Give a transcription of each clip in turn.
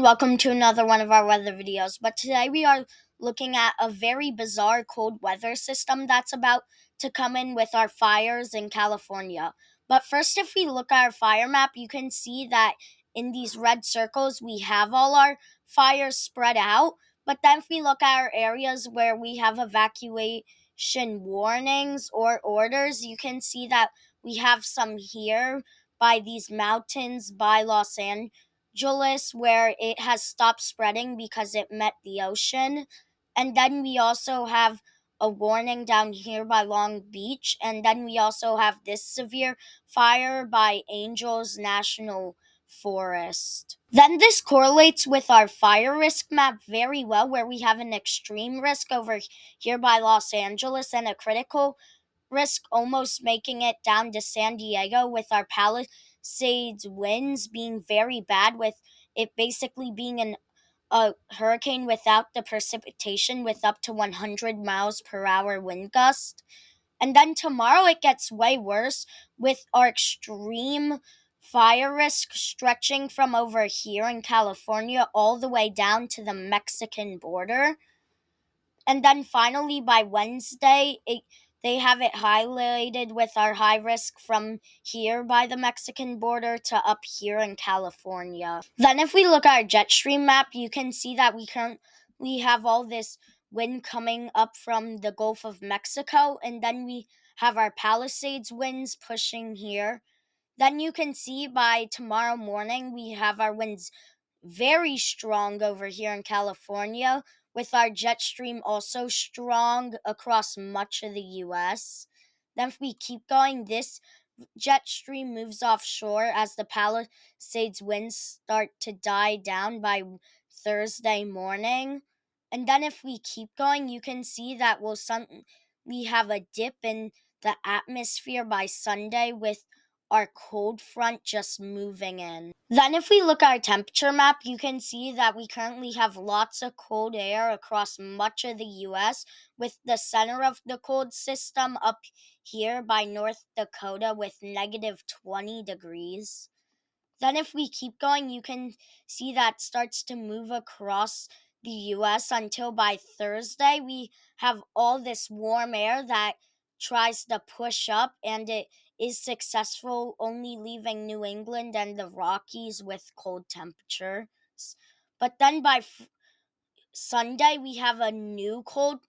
welcome to another one of our weather videos. But today we are looking at a very bizarre cold weather system that's about to come in with our fires in California. But first, if we look at our fire map, you can see that in these red circles we have all our fires spread out. But then if we look at our areas where we have evacuation warnings or orders, you can see that we have some here by these mountains by Los Angeles where it has stopped spreading because it met the ocean. And then we also have a warning down here by Long Beach. And then we also have this severe fire by Angels National Forest. Then this correlates with our fire risk map very well, where we have an extreme risk over here by Los Angeles and a critical risk almost making it down to San Diego, with our Palisades winds being very bad, with it basically being a hurricane without the precipitation, with up to 100 miles per hour wind gust. And then tomorrow it gets way worse, with our extreme fire risk stretching from over here in California all the way down to the Mexican border. And then finally by Wednesday, they have it highlighted with our high risk from here by the Mexican border to up here in California. Then if we look at our jet stream map, you can see that we currently have all this wind coming up from the Gulf of Mexico, and then we have our Palisades winds pushing here. Then you can see by tomorrow morning we have our winds very strong over here in California, with our jet stream also strong across much of the US. Then, if we keep going, this jet stream moves offshore as the Palisades winds start to die down by Thursday morning. And then, if we keep going, you can see that we'll suddenly have a dip in the atmosphere by Sunday, with our cold front just moving in. Then, if we look at our temperature map, you can see that we currently have lots of cold air across much of the US, with the center of the cold system up here by North Dakota with negative 20 degrees. Then, if we keep going, you can see that starts to move across the US until by Thursday we have all this warm air that tries to push up, and it is successful, only leaving New England and the Rockies with cold temperatures. But then by Sunday, we have a new cold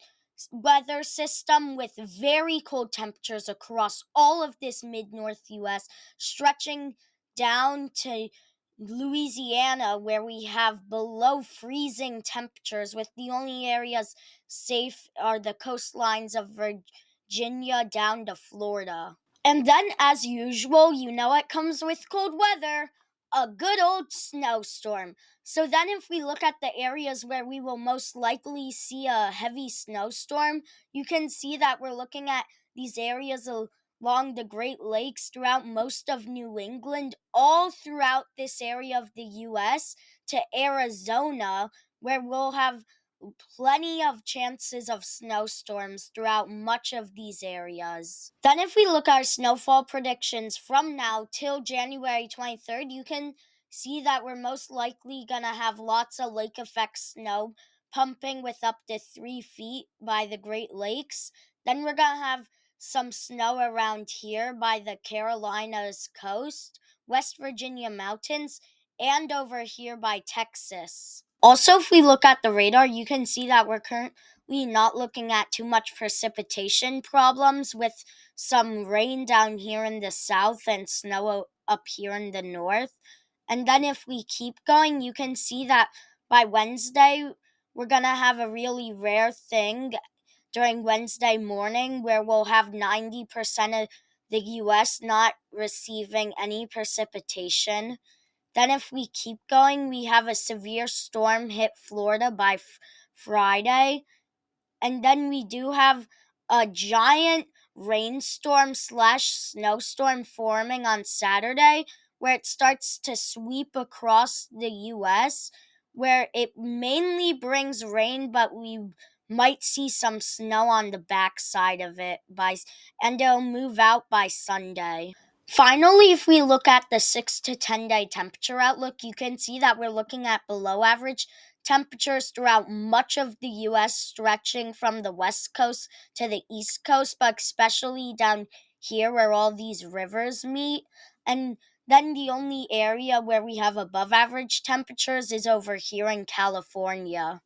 weather system with very cold temperatures across all of this mid north US, stretching down to Louisiana, where we have below freezing temperatures, with the only areas safe are the coastlines of Virginia down to Florida. And then, as usual, it comes with cold weather, a good old snowstorm. So then, if we look at the areas where we will most likely see a heavy snowstorm, you can see that we're looking at these areas along the Great Lakes throughout most of New England, all throughout this area of the US to Arizona, where we'll have plenty of chances of snowstorms throughout much of these areas. Then, if we look at our snowfall predictions from now till January 23rd, you can see that we're most likely going to have lots of lake effect snow pumping with up to 3 feet by the Great Lakes. Then, we're going to have some snow around here by the Carolinas coast, West Virginia mountains, and over here by Texas. Also, if we look at the radar, you can see that we're currently not looking at too much precipitation problems, with some rain down here in the south and snow up here in the north. And then if we keep going, you can see that by Wednesday, we're going to have a really rare thing during Wednesday morning, where we'll have 90% of the US not receiving any precipitation. Then, if we keep going, we have a severe storm hit Florida by Friday. And then we do have a giant rainstorm slash snowstorm forming on Saturday, where it starts to sweep across the US, where it mainly brings rain, but we might see some snow on the backside of it and it'll move out by Sunday. Finally, if we look at the 6 to 10 day temperature outlook, you can see that we're looking at below average temperatures throughout much of the US, stretching from the west coast to the east coast, but especially down here where all these rivers meet. And then the only area where we have above average temperatures is over here in California.